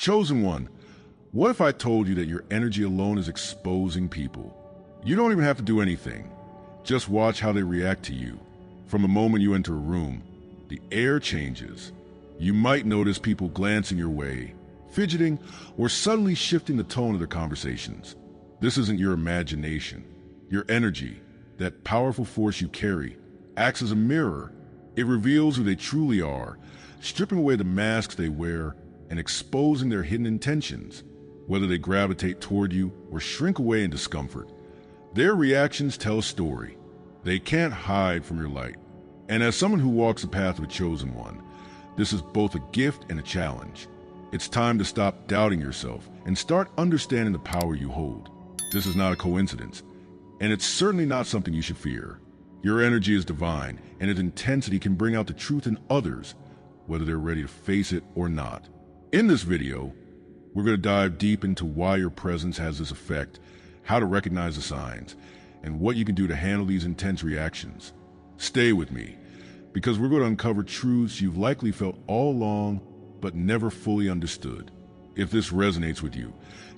Chosen one, what if I told you that your energy alone is exposing people? You don't even have to do anything. Just watch how they react to you. From the moment you enter a room, the air changes. You might notice people glancing your way, fidgeting, or suddenly shifting the tone of their conversations. This isn't your imagination. Your energy, that powerful force you carry, acts as a mirror. It reveals who they truly are, stripping away the masks they wear and exposing their hidden intentions. Whether they gravitate toward you or shrink away in discomfort, their reactions tell a story. They can't hide from your light. And as someone who walks the path of a chosen one, this is both a gift and a challenge. It's time to stop doubting yourself and start understanding the power you hold. This is not a coincidence, and it's certainly not something you should fear. Your energy is divine, and its intensity can bring out the truth in others, whether they're ready to face it or not. In this video, we're going to dive deep into why your presence has this effect, how to recognize the signs, and what you can do to handle these intense reactions. Stay with me, because we're going to uncover truths you've likely felt all along, but never fully understood. If this resonates with you,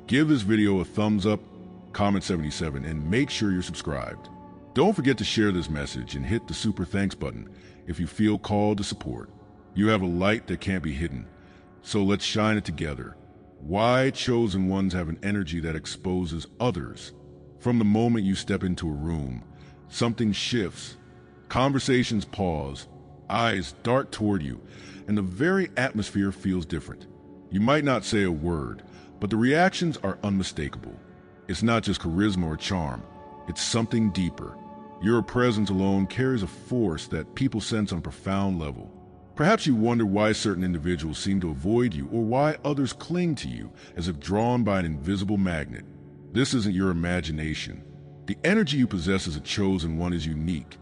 give this video a thumbs up, comment 77, and make sure you're subscribed. Don't forget to share this message and hit the super thanks button if you feel called to support. You have a light that can't be hidden, so let's shine it together. Why chosen ones have an energy that exposes others. From the moment you step into a room, something shifts. Conversations pause, eyes dart toward you, and the very atmosphere feels different. You might not say a word, but the reactions are unmistakable. It's not just charisma or charm, it's something deeper. Your presence alone carries a force that people sense on a profound level. Perhaps you wonder why certain individuals seem to avoid you or why others cling to you as if drawn by an invisible magnet. This isn't your imagination. The energy you possess as a chosen one is unique.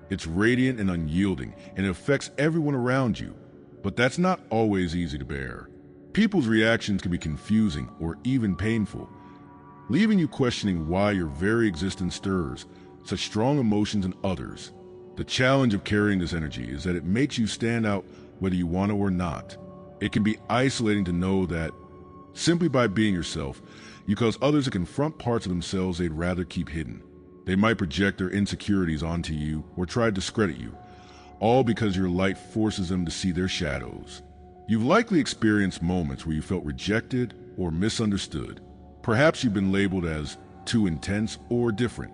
It's radiant and unyielding, and it affects everyone around you. But that's not always easy to bear. People's reactions can be confusing or even painful, leaving you questioning why your very existence stirs such strong emotions in others. The challenge of carrying this energy is that it makes you stand out whether you want to or not. It can be isolating to know that simply by being yourself, you cause others to confront parts of themselves they'd rather keep hidden. They might project their insecurities onto you or try to discredit you, all because your light forces them to see their shadows. You've likely experienced moments where you felt rejected or misunderstood. Perhaps you've been labeled as too intense or different.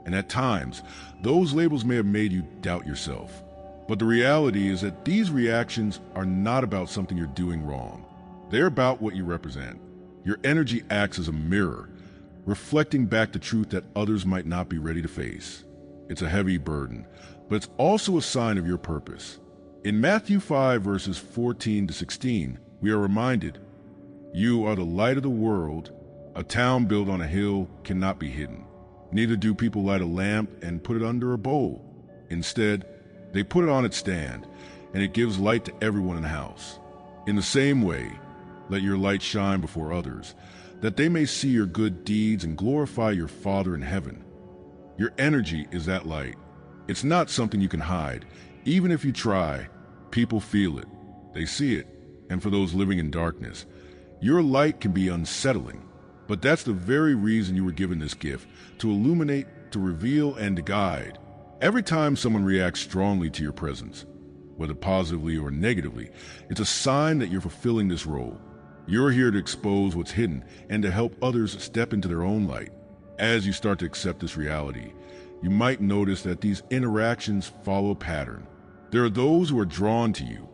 And at times, those labels may have made you doubt yourself. But the reality is that these reactions are not about something you're doing wrong. They're about what you represent. Your energy acts as a mirror, reflecting back the truth that others might not be ready to face. It's a heavy burden, but it's also a sign of your purpose. In Matthew 5, verses 14 to 16, we are reminded, "You are the light of the world. A town built on a hill cannot be hidden. Neither do people light a lamp and put it under a bowl. Instead, they put it on its stand, and it gives light to everyone in the house. In the same way, let your light shine before others, that they may see your good deeds and glorify your Father in heaven." Your energy is that light. It's not something you can hide. Even if you try, people feel it. They see it. And for those living in darkness, your light can be unsettling. But that's the very reason you were given this gift, to illuminate, to reveal, and to guide. Every time someone reacts strongly to your presence, whether positively or negatively, it's a sign that you're fulfilling this role. You're here to expose what's hidden and to help others step into their own light. As you start to accept this reality, you might notice that these interactions follow a pattern. There are those who are drawn to you,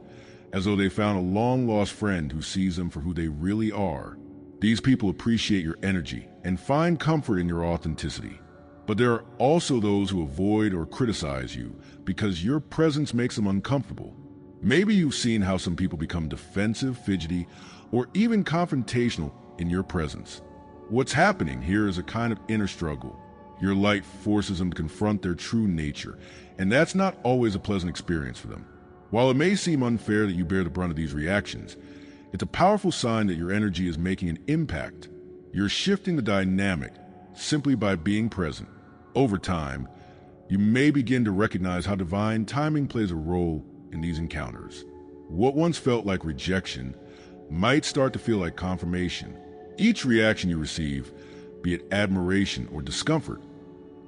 as though they found a long-lost friend who sees them for who they really are. These people appreciate your energy and find comfort in your authenticity. But there are also those who avoid or criticize you because your presence makes them uncomfortable. Maybe you've seen how some people become defensive, fidgety, or even confrontational in your presence. What's happening here is a kind of inner struggle. Your light forces them to confront their true nature, and that's not always a pleasant experience for them. While it may seem unfair that you bear the brunt of these reactions, it's a powerful sign that your energy is making an impact. You're shifting the dynamic simply by being present. Over time, you may begin to recognize how divine timing plays a role in these encounters. What once felt like rejection might start to feel like confirmation. Each reaction you receive, be it admiration or discomfort,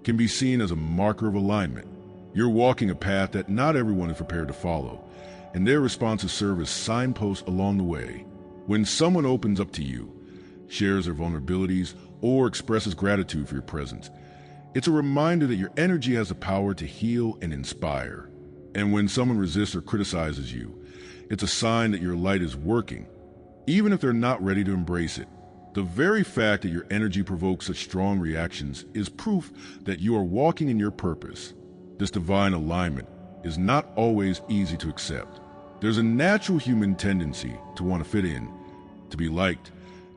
can be seen as a marker of alignment. You're walking a path that not everyone is prepared to follow, and their responses serve as signposts along the way. When someone opens up to you, shares their vulnerabilities, or expresses gratitude for your presence, it's a reminder that your energy has the power to heal and inspire. And when someone resists or criticizes you, it's a sign that your light is working, even if they're not ready to embrace it. The very fact that your energy provokes such strong reactions is proof that you are walking in your purpose. This divine alignment is not always easy to accept. There's a natural human tendency to want to fit in, to be liked,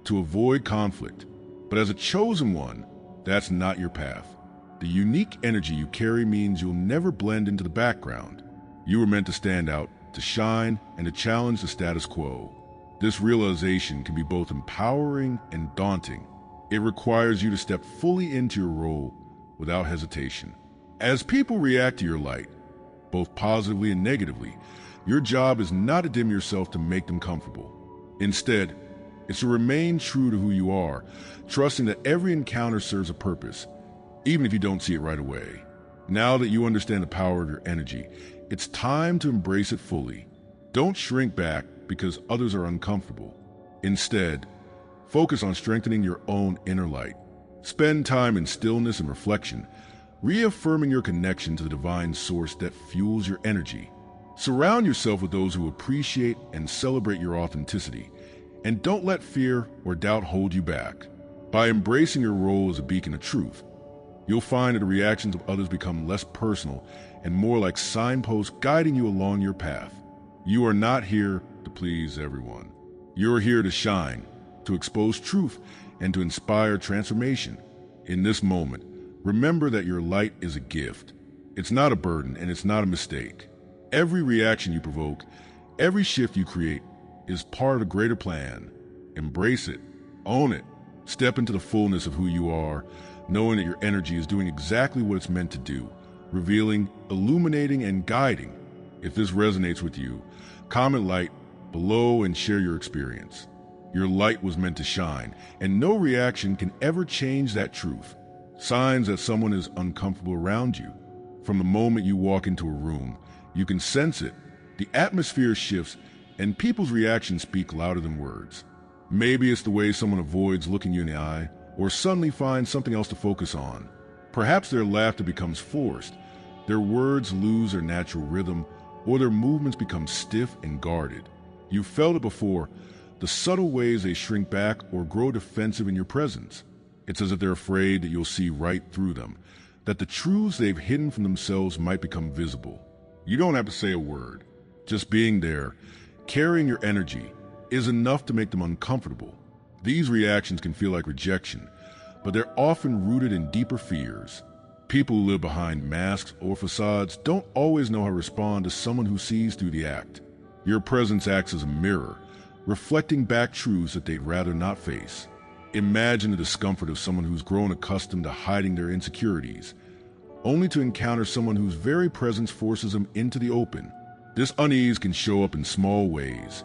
to avoid conflict. But as a chosen one, that's not your path. The unique energy you carry means you'll never blend into the background. You were meant to stand out, to shine, and to challenge the status quo. This realization can be both empowering and daunting. It requires you to step fully into your role without hesitation. As people react to your light, both positively and negatively, your job is not to dim yourself to make them comfortable. Instead, it's to remain true to who you are, trusting that every encounter serves a purpose, even if you don't see it right away. Now that you understand the power of your energy, it's time to embrace it fully. Don't shrink back because others are uncomfortable. Instead, focus on strengthening your own inner light. Spend time in stillness and reflection, reaffirming your connection to the divine source that fuels your energy. Surround yourself with those who appreciate and celebrate your authenticity, and don't let fear or doubt hold you back. By embracing your role as a beacon of truth, you'll find that the reactions of others become less personal and more like signposts guiding you along your path. You are not here to please everyone. You're here to shine, to expose truth, and to inspire transformation. In this moment, remember that your light is a gift. It's not a burden, and it's not a mistake. Every reaction you provoke, every shift you create, is part of a greater plan. Embrace it, own it, step into the fullness of who you are, knowing that your energy is doing exactly what it's meant to do, revealing, illuminating, and guiding. If this resonates with you, comment light below and share your experience. Your light was meant to shine, and no reaction can ever change that truth. Signs that someone is uncomfortable around you. From the moment you walk into a room, you can sense it. The atmosphere shifts, and people's reactions speak louder than words. Maybe it's the way someone avoids looking you in the eye, or suddenly finds something else to focus on. Perhaps their laughter becomes forced, their words lose their natural rhythm, or their movements become stiff and guarded. You've felt it before, the subtle ways they shrink back or grow defensive in your presence. It's as if they're afraid that you'll see right through them, that the truths they've hidden from themselves might become visible. You don't have to say a word. Just being there, carrying your energy, is enough to make them uncomfortable. These reactions can feel like rejection, but they're often rooted in deeper fears. People who live behind masks or facades don't always know how to respond to someone who sees through the act. Your presence acts as a mirror, reflecting back truths that they'd rather not face. Imagine the discomfort of someone who's grown accustomed to hiding their insecurities, only to encounter someone whose very presence forces them into the open. This unease can show up in small ways: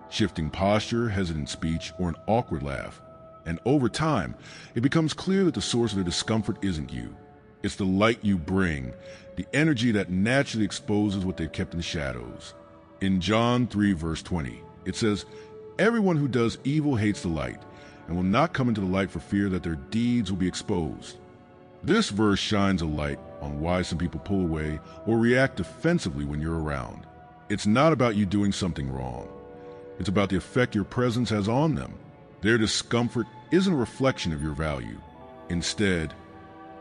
shifting posture, hesitant speech, or an awkward laugh. And over time, it becomes clear that the source of the discomfort isn't you. It's the light you bring, the energy that naturally exposes what they've kept in the shadows. In John 3, verse 20, it says, "Everyone who does evil hates the light, and will not come into the light for fear that their deeds will be exposed." This verse shines a light on why some people pull away or react defensively when you're around. It's not about you doing something wrong. It's about the effect your presence has on them. Their discomfort isn't a reflection of your value. Instead,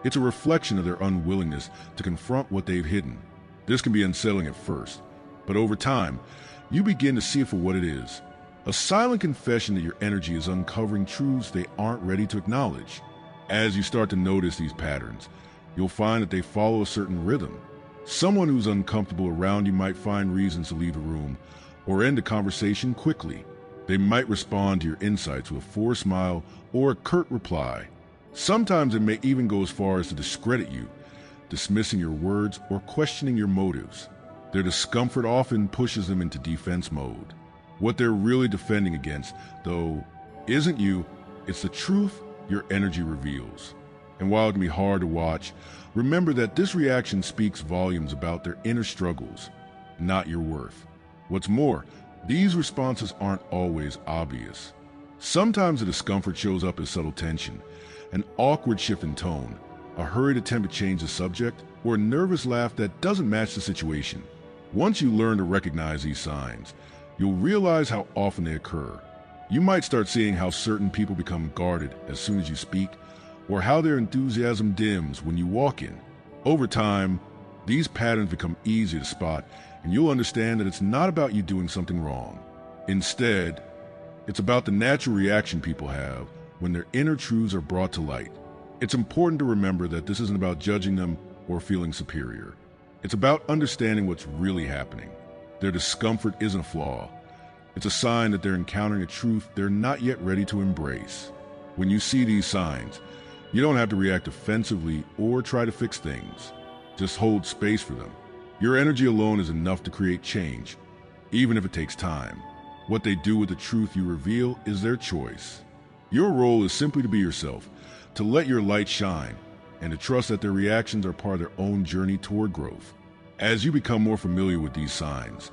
it's a reflection of their unwillingness to confront what they've hidden. This can be unsettling at first, but over time, you begin to see it for what it is: a silent confession that your energy is uncovering truths they aren't ready to acknowledge. As you start to notice these patterns, you'll find that they follow a certain rhythm. Someone who's uncomfortable around you might find reasons to leave the room or end a conversation quickly. They might respond to your insights with a forced smile or a curt reply. Sometimes it may even go as far as to discredit you, dismissing your words or questioning your motives. Their discomfort often pushes them into defense mode. What they're really defending against, though, isn't you, it's the truth your energy reveals. And while it can be hard to watch, remember that this reaction speaks volumes about their inner struggles, not your worth. What's more, these responses aren't always obvious. Sometimes the discomfort shows up as subtle tension, an awkward shift in tone, a hurried attempt to change the subject, or a nervous laugh that doesn't match the situation. Once you learn to recognize these signs, you'll realize how often they occur. You might start seeing how certain people become guarded as soon as you speak, or how their enthusiasm dims when you walk in. Over time, these patterns become easy to spot, and you'll understand that it's not about you doing something wrong. Instead, it's about the natural reaction people have when their inner truths are brought to light. It's important to remember that this isn't about judging them or feeling superior. It's about understanding what's really happening. Their discomfort isn't a flaw. It's a sign that they're encountering a truth they're not yet ready to embrace. When you see these signs, you don't have to react defensively or try to fix things. Just hold space for them. Your energy alone is enough to create change, even if it takes time. What they do with the truth you reveal is their choice. Your role is simply to be yourself, to let your light shine, and to trust that their reactions are part of their own journey toward growth. As you become more familiar with these signs,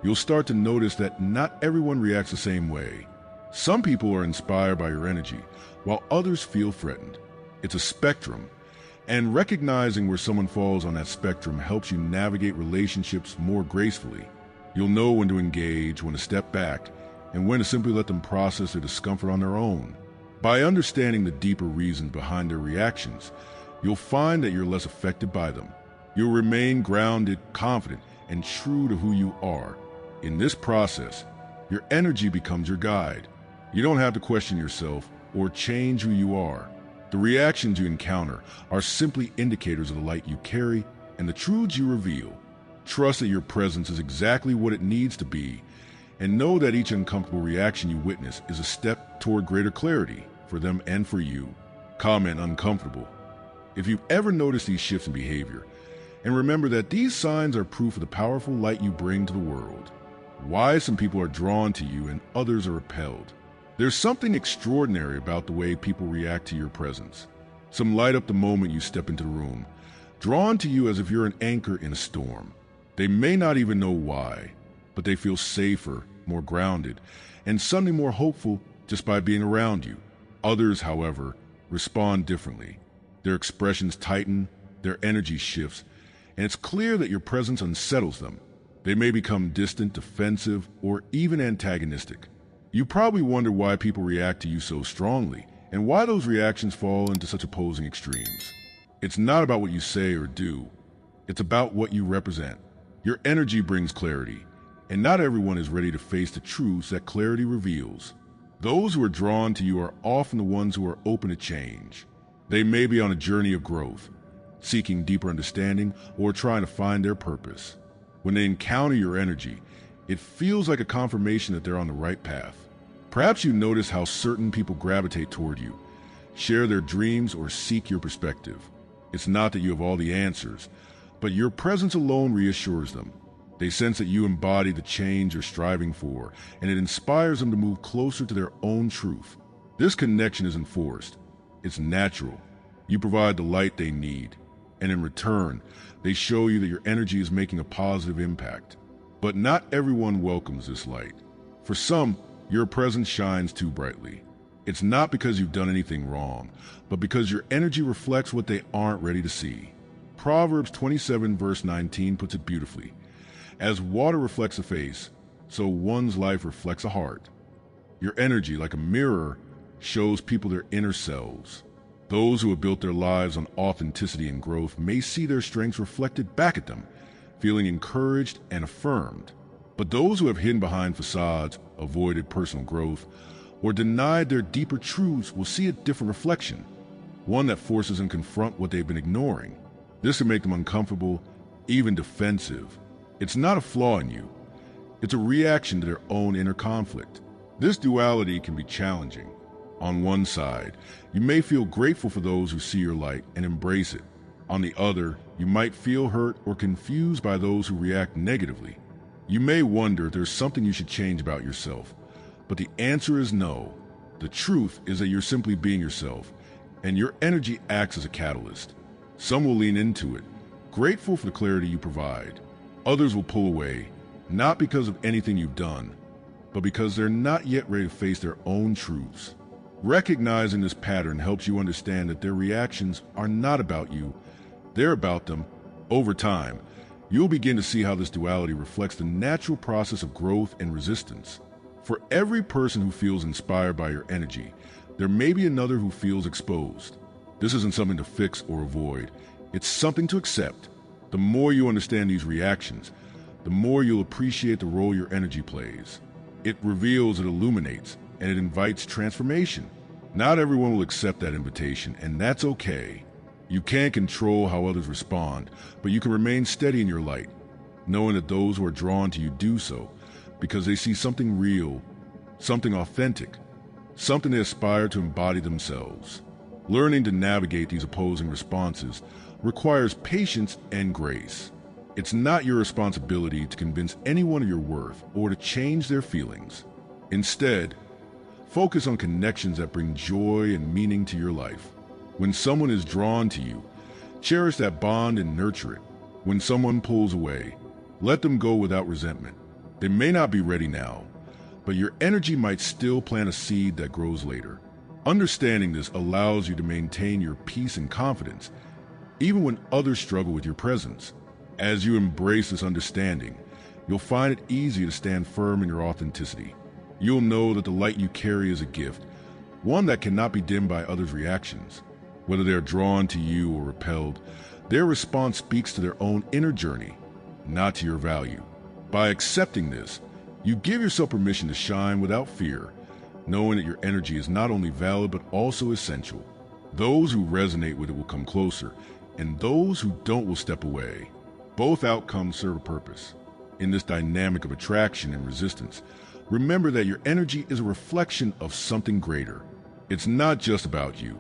you'll start to notice that not everyone reacts the same way. Some people are inspired by your energy, while others feel threatened. It's a spectrum, and recognizing where someone falls on that spectrum helps you navigate relationships more gracefully. You'll know when to engage, when to step back, and when to simply let them process their discomfort on their own. By understanding the deeper reasons behind their reactions, you'll find that you're less affected by them. You'll remain grounded, confident, and true to who you are. In this process, your energy becomes your guide. You don't have to question yourself or change who you are. The reactions you encounter are simply indicators of the light you carry and the truths you reveal. Trust that your presence is exactly what it needs to be, and know that each uncomfortable reaction you witness is a step toward greater clarity for them and for you. Comment uncomfortable if you've ever noticed these shifts in behavior, and remember that these signs are proof of the powerful light you bring to the world. Why some people are drawn to you and others are repelled. There's something extraordinary about the way people react to your presence. Some light up the moment you step into the room, drawn to you as if you're an anchor in a storm. They may not even know why, but they feel safer, more grounded, and suddenly more hopeful just by being around you. Others, however, respond differently. Their expressions tighten, their energy shifts, and it's clear that your presence unsettles them. They may become distant, defensive, or even antagonistic. You probably wonder why people react to you so strongly, and why those reactions fall into such opposing extremes. It's not about what you say or do. It's about what you represent. Your energy brings clarity, and not everyone is ready to face the truths that clarity reveals. Those who are drawn to you are often the ones who are open to change. They may be on a journey of growth, seeking deeper understanding or trying to find their purpose. When they encounter your energy, it feels like a confirmation that they're on the right path. Perhaps you notice how certain people gravitate toward you, share their dreams, or seek your perspective. It's not that you have all the answers, but your presence alone reassures them. They sense that you embody the change you're striving for, and it inspires them to move closer to their own truth. This connection isn't forced. It's natural. You provide the light they need, and in return, they show you that your energy is making a positive impact. But not everyone welcomes this light. For some, your presence shines too brightly. It's not because you've done anything wrong, but because your energy reflects what they aren't ready to see. Proverbs 27 verse 19 puts it beautifully. As water reflects a face, so one's life reflects a heart. Your energy, like a mirror, shows people their inner selves. Those who have built their lives on authenticity and growth may see their strengths reflected back at them, feeling encouraged and affirmed. But those who have hidden behind facades, avoided personal growth, or denied their deeper truths will see a different reflection, one that forces them to confront what they've been ignoring. This can make them uncomfortable, even defensive. It's not a flaw in you. It's a reaction to their own inner conflict. This duality can be challenging. On one side, you may feel grateful for those who see your light and embrace it. On the other, you might feel hurt or confused by those who react negatively. You may wonder if there's something you should change about yourself, but the answer is no. The truth is that you're simply being yourself, and your energy acts as a catalyst. Some will lean into it, grateful for the clarity you provide. Others will pull away, not because of anything you've done, but because they're not yet ready to face their own truths. Recognizing this pattern helps you understand that their reactions are not about you, they're about them. Over time, you'll begin to see how this duality reflects the natural process of growth and resistance. For every person who feels inspired by your energy, there may be another who feels exposed. This isn't something to fix or avoid, it's something to accept. The more you understand these reactions, the more you'll appreciate the role your energy plays. It reveals, it illuminates, and it invites transformation. Not everyone will accept that invitation, and that's okay. You can't control how others respond, but you can remain steady in your light, knowing that those who are drawn to you do so because they see something real, something authentic, something they aspire to embody themselves. Learning to navigate these opposing responses requires patience and grace. It's not your responsibility to convince anyone of your worth or to change their feelings. Instead, focus on connections that bring joy and meaning to your life. When someone is drawn to you, cherish that bond and nurture it. When someone pulls away, let them go without resentment. They may not be ready now, but your energy might still plant a seed that grows later. Understanding this allows you to maintain your peace and confidence, even when others struggle with your presence. As you embrace this understanding, you'll find it easier to stand firm in your authenticity. You'll know that the light you carry is a gift, one that cannot be dimmed by others' reactions. Whether they're drawn to you or repelled, their response speaks to their own inner journey, not to your value. By accepting this, you give yourself permission to shine without fear, knowing that your energy is not only valid but also essential. Those who resonate with it will come closer, and those who don't will step away. Both outcomes serve a purpose. In this dynamic of attraction and resistance, remember that your energy is a reflection of something greater. It's not just about you.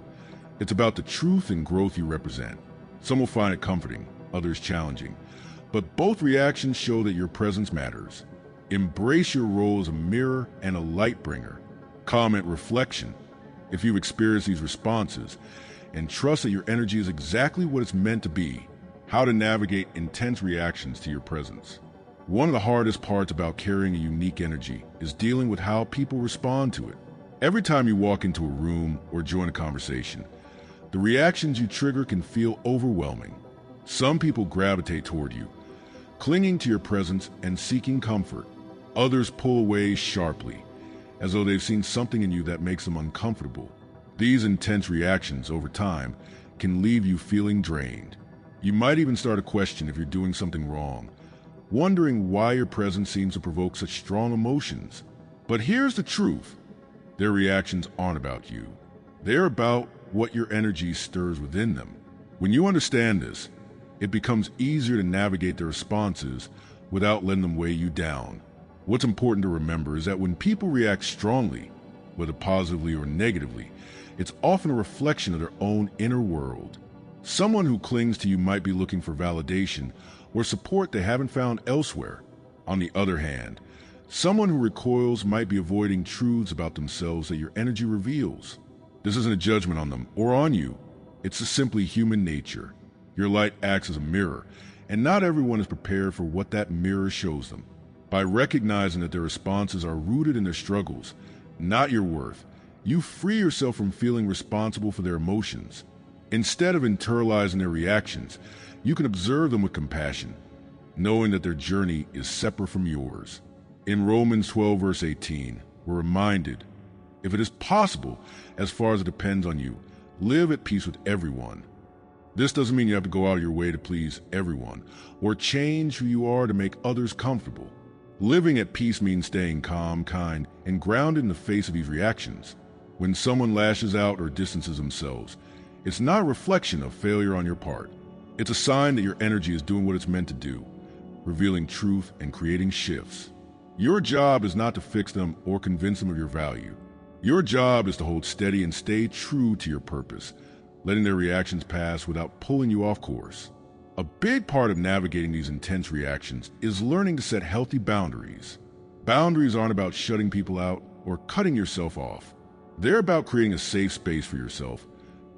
It's about the truth and growth you represent. Some will find it comforting, others challenging, but both reactions show that your presence matters. Embrace your role as a mirror and a light bringer. Comment reflection if you've experienced these responses, and trust that your energy is exactly what it's meant to be. How to navigate intense reactions to your presence. One of the hardest parts about carrying a unique energy is dealing with how people respond to it. Every time you walk into a room or join a conversation, the reactions you trigger can feel overwhelming. Some people gravitate toward you, clinging to your presence and seeking comfort. Others pull away sharply, as though they've seen something in you that makes them uncomfortable. These intense reactions over time can leave you feeling drained. You might even start to question if you're doing something wrong, wondering why your presence seems to provoke such strong emotions. But here's the truth. Their reactions aren't about you. They're about what your energy stirs within them. When you understand this, it becomes easier to navigate their responses without letting them weigh you down. What's important to remember is that when people react strongly, whether positively or negatively, it's often a reflection of their own inner world. Someone who clings to you might be looking for validation or support they haven't found elsewhere. On the other hand, someone who recoils might be avoiding truths about themselves that your energy reveals. This isn't a judgment on them or on you. It's just simply human nature. Your light acts as a mirror, and not everyone is prepared for what that mirror shows them. By recognizing that their responses are rooted in their struggles, not your worth, you free yourself from feeling responsible for their emotions. Instead of internalizing their reactions, you can observe them with compassion, knowing that their journey is separate from yours. In Romans 12, verse 18, we're reminded, if it is possible, as far as it depends on you, live at peace with everyone. This doesn't mean you have to go out of your way to please everyone, or change who you are to make others comfortable. Living at peace means staying calm, kind, and grounded in the face of these reactions. When someone lashes out or distances themselves, it's not a reflection of failure on your part. It's a sign that your energy is doing what it's meant to do, revealing truth and creating shifts. Your job is not to fix them or convince them of your value. Your job is to hold steady and stay true to your purpose, letting their reactions pass without pulling you off course. A big part of navigating these intense reactions is learning to set healthy boundaries. Boundaries aren't about shutting people out or cutting yourself off. They're about creating a safe space for yourself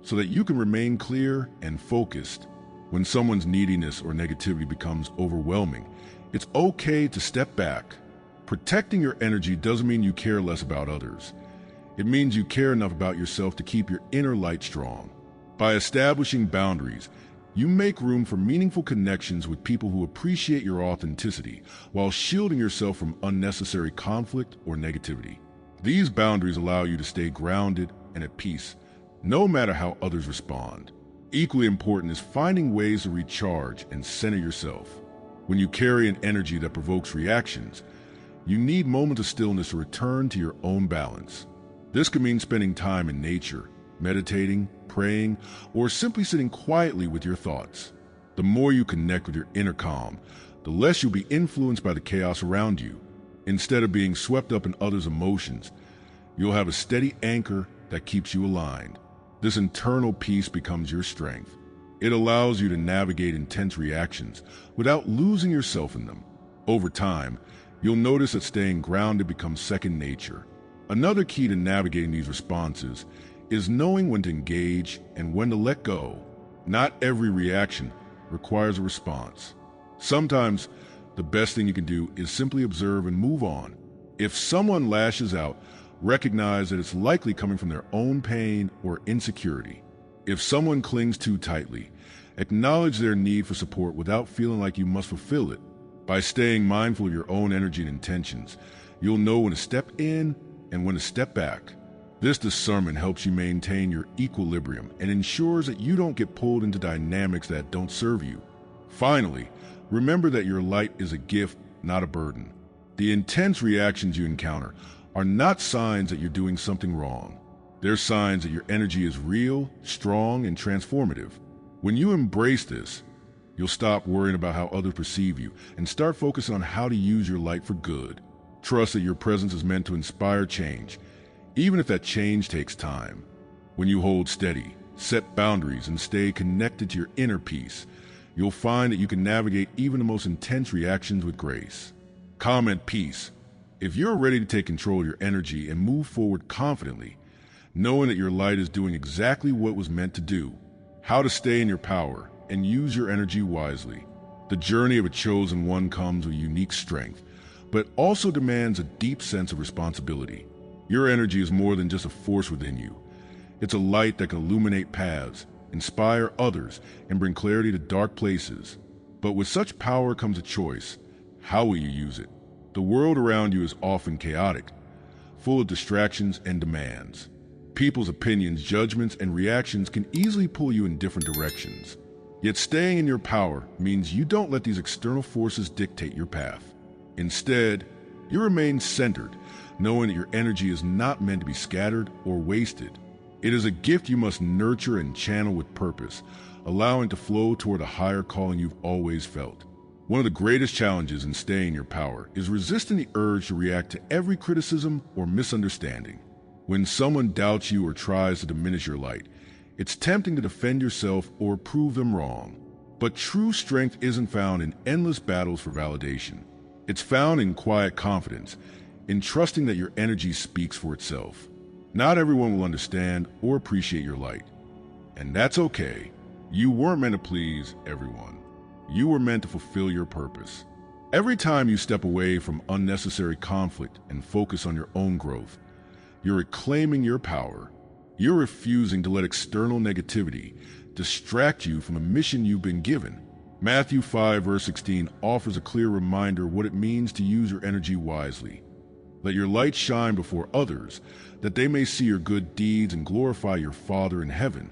so that you can remain clear and focused. When someone's neediness or negativity becomes overwhelming, it's okay to step back. Protecting your energy doesn't mean you care less about others. It means you care enough about yourself to keep your inner light strong. By establishing boundaries, you make room for meaningful connections with people who appreciate your authenticity while shielding yourself from unnecessary conflict or negativity. These boundaries allow you to stay grounded and at peace, no matter how others respond. Equally important is finding ways to recharge and center yourself. When you carry an energy that provokes reactions, you need moments of stillness to return to your own balance. This could mean spending time in nature, meditating, praying, or simply sitting quietly with your thoughts. The more you connect with your inner calm, the less you'll be influenced by the chaos around you. Instead of being swept up in others' emotions, you'll have a steady anchor that keeps you aligned. This internal peace becomes your strength. It allows you to navigate intense reactions without losing yourself in them. Over time, you'll notice that staying grounded becomes second nature. Another key to navigating these responses is knowing when to engage and when to let go. Not every reaction requires a response. Sometimes, the best thing you can do is simply observe and move on. If someone lashes out, recognize that it's likely coming from their own pain or insecurity. If someone clings too tightly, acknowledge their need for support without feeling like you must fulfill it. By staying mindful of your own energy and intentions, you'll know when to step in and when to step back. This discernment helps you maintain your equilibrium and ensures that you don't get pulled into dynamics that don't serve you. Finally, remember that your light is a gift, not a burden. The intense reactions you encounter are not signs that you're doing something wrong. They're signs that your energy is real, strong, and transformative. When you embrace this, you'll stop worrying about how others perceive you and start focusing on how to use your light for good. Trust that your presence is meant to inspire change, even if that change takes time. When you hold steady, set boundaries, and stay connected to your inner peace, you'll find that you can navigate even the most intense reactions with grace. Comment peace. If you're ready to take control of your energy and move forward confidently, knowing that your light is doing exactly what it was meant to do, how to stay in your power and use your energy wisely. The journey of a chosen one comes with unique strength, but also demands a deep sense of responsibility. Your energy is more than just a force within you. It's a light that can illuminate paths, inspire others, and bring clarity to dark places. But with such power comes a choice. How will you use it? The world around you is often chaotic, full of distractions and demands. People's opinions, judgments, and reactions can easily pull you in different directions. Yet staying in your power means you don't let these external forces dictate your path. Instead, you remain centered, knowing that your energy is not meant to be scattered or wasted. It is a gift you must nurture and channel with purpose, allowing it to flow toward a higher calling you've always felt. One of the greatest challenges in staying in your power is resisting the urge to react to every criticism or misunderstanding. When someone doubts you or tries to diminish your light, it's tempting to defend yourself or prove them wrong. But true strength isn't found in endless battles for validation. It's found in quiet confidence, in trusting that your energy speaks for itself. Not everyone will understand or appreciate your light. And that's okay. You weren't meant to please everyone. You were meant to fulfill your purpose. Every time you step away from unnecessary conflict and focus on your own growth, you're reclaiming your power. You're refusing to let external negativity distract you from the mission you've been given. Matthew 5 verse 16 offers a clear reminder of what it means to use your energy wisely. Let your light shine before others, that they may see your good deeds and glorify your Father in heaven.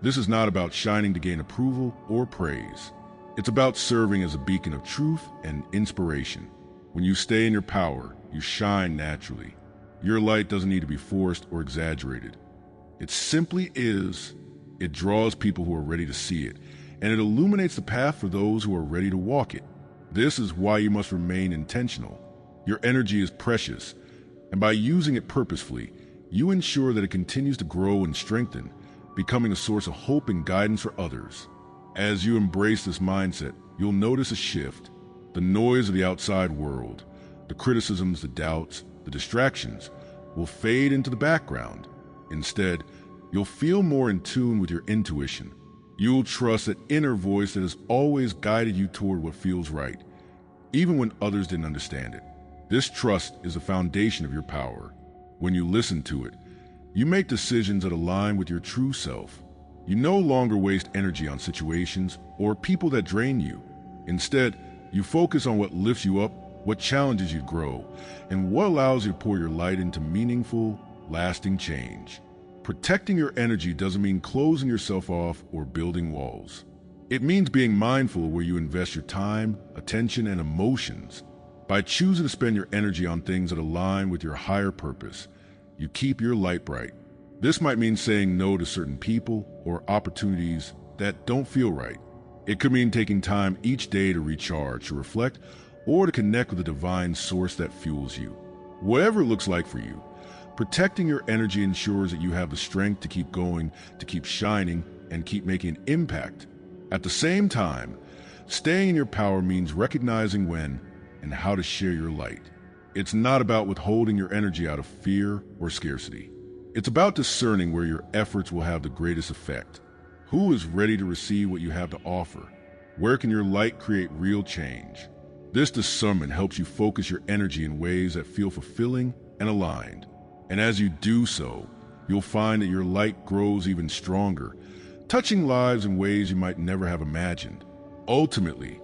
This is not about shining to gain approval or praise. It's about serving as a beacon of truth and inspiration. When you stay in your power, you shine naturally. Your light doesn't need to be forced or exaggerated. It simply is. It draws people who are ready to see it, and it illuminates the path for those who are ready to walk it. This is why you must remain intentional. Your energy is precious, and by using it purposefully, you ensure that it continues to grow and strengthen, becoming a source of hope and guidance for others. As you embrace this mindset, you'll notice a shift. The noise of the outside world, the criticisms, the doubts, the distractions will fade into the background. Instead, you'll feel more in tune with your intuition. You'll trust that inner voice that has always guided you toward what feels right, even when others didn't understand it. This trust is the foundation of your power. When you listen to it, you make decisions that align with your true self. You no longer waste energy on situations or people that drain you. Instead, you focus on what lifts you up, what challenges you to grow, and what allows you to pour your light into meaningful, lasting change. Protecting your energy doesn't mean closing yourself off or building walls. It means being mindful of where you invest your time, attention, and emotions. By choosing to spend your energy on things that align with your higher purpose, you keep your light bright. This might mean saying no to certain people or opportunities that don't feel right. It could mean taking time each day to recharge, to reflect, or to connect with the divine source that fuels you. Whatever it looks like for you, protecting your energy ensures that you have the strength to keep going, to keep shining, and keep making an impact. At the same time, staying in your power means recognizing when and how to share your light. It's not about withholding your energy out of fear or scarcity. It's about discerning where your efforts will have the greatest effect. Who is ready to receive what you have to offer? Where can your light create real change? This discernment helps you focus your energy in ways that feel fulfilling and aligned. And as you do so, you'll find that your light grows even stronger, touching lives in ways you might never have imagined. Ultimately,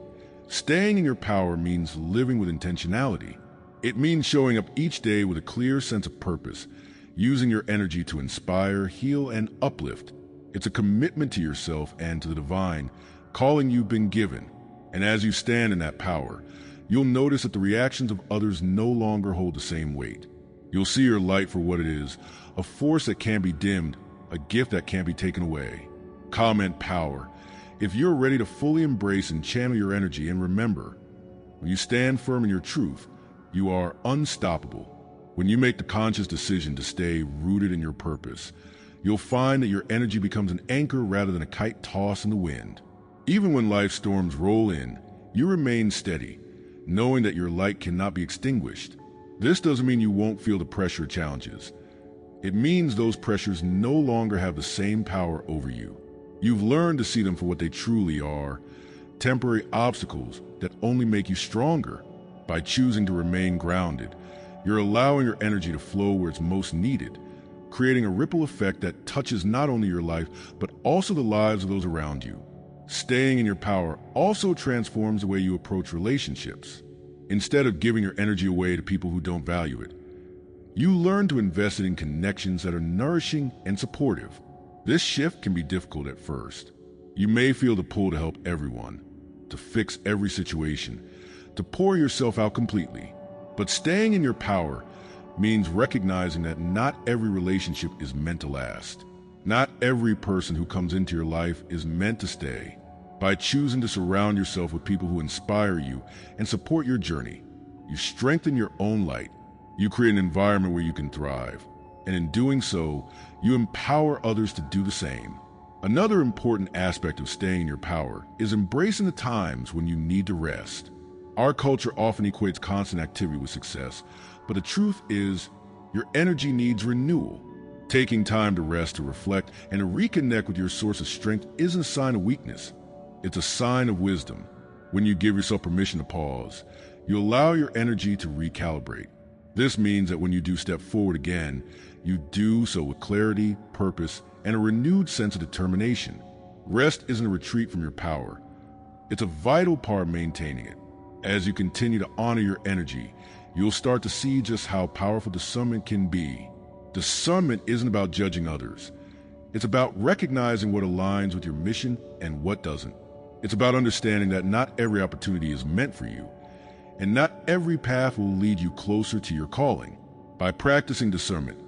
staying in your power means living with intentionality. It means showing up each day with a clear sense of purpose, using your energy to inspire, heal, and uplift. It's a commitment to yourself and to the divine, calling you've been given. And as you stand in that power, you'll notice that the reactions of others no longer hold the same weight. You'll see your light for what it is, a force that can't be dimmed, a gift that can't be taken away. Comment power. If you're ready to fully embrace and channel your energy, and remember, when you stand firm in your truth, you are unstoppable. When you make the conscious decision to stay rooted in your purpose, you'll find that your energy becomes an anchor rather than a kite tossed in the wind. Even when life's storms roll in, you remain steady, knowing that your light cannot be extinguished. This doesn't mean you won't feel the pressure of challenges. It means those pressures no longer have the same power over you. You've learned to see them for what they truly are, temporary obstacles that only make you stronger. By choosing to remain grounded, you're allowing your energy to flow where it's most needed, creating a ripple effect that touches not only your life, but also the lives of those around you. Staying in your power also transforms the way you approach relationships. Instead of giving your energy away to people who don't value it, you learn to invest it in connections that are nourishing and supportive. This shift can be difficult at first. You may feel the pull to help everyone, to fix every situation, to pour yourself out completely. But staying in your power means recognizing that not every relationship is meant to last. Not every person who comes into your life is meant to stay. By choosing to surround yourself with people who inspire you and support your journey, you strengthen your own light. You create an environment where you can thrive. And in doing so, you empower others to do the same. Another important aspect of staying in your power is embracing the times when you need to rest. Our culture often equates constant activity with success, but the truth is, your energy needs renewal. Taking time to rest, to reflect, and to reconnect with your source of strength isn't a sign of weakness. It's a sign of wisdom. When you give yourself permission to pause, you allow your energy to recalibrate. This means that when you do step forward again, you do so with clarity, purpose, and a renewed sense of determination. Rest isn't a retreat from your power. It's a vital part of maintaining it. As you continue to honor your energy, you'll start to see just how powerful discernment can be. Discernment isn't about judging others. It's about recognizing what aligns with your mission and what doesn't. It's about understanding that not every opportunity is meant for you, and not every path will lead you closer to your calling. By practicing discernment,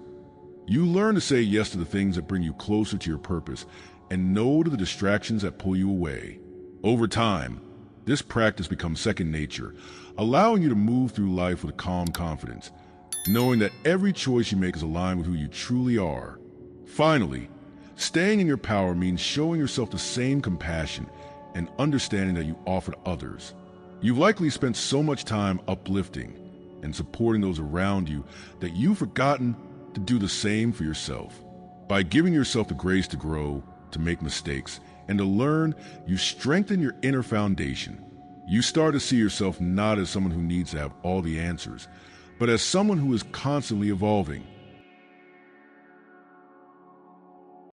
you learn to say yes to the things that bring you closer to your purpose and no to the distractions that pull you away. Over time, this practice becomes second nature, allowing you to move through life with a calm confidence, knowing that every choice you make is aligned with who you truly are. Finally, staying in your power means showing yourself the same compassion and understanding that you offer to others. You've likely spent so much time uplifting and supporting those around you that you've forgotten to do the same for yourself. By giving yourself the grace to grow, to make mistakes, and to learn, you strengthen your inner foundation. You start to see yourself not as someone who needs to have all the answers, but as someone who is constantly evolving,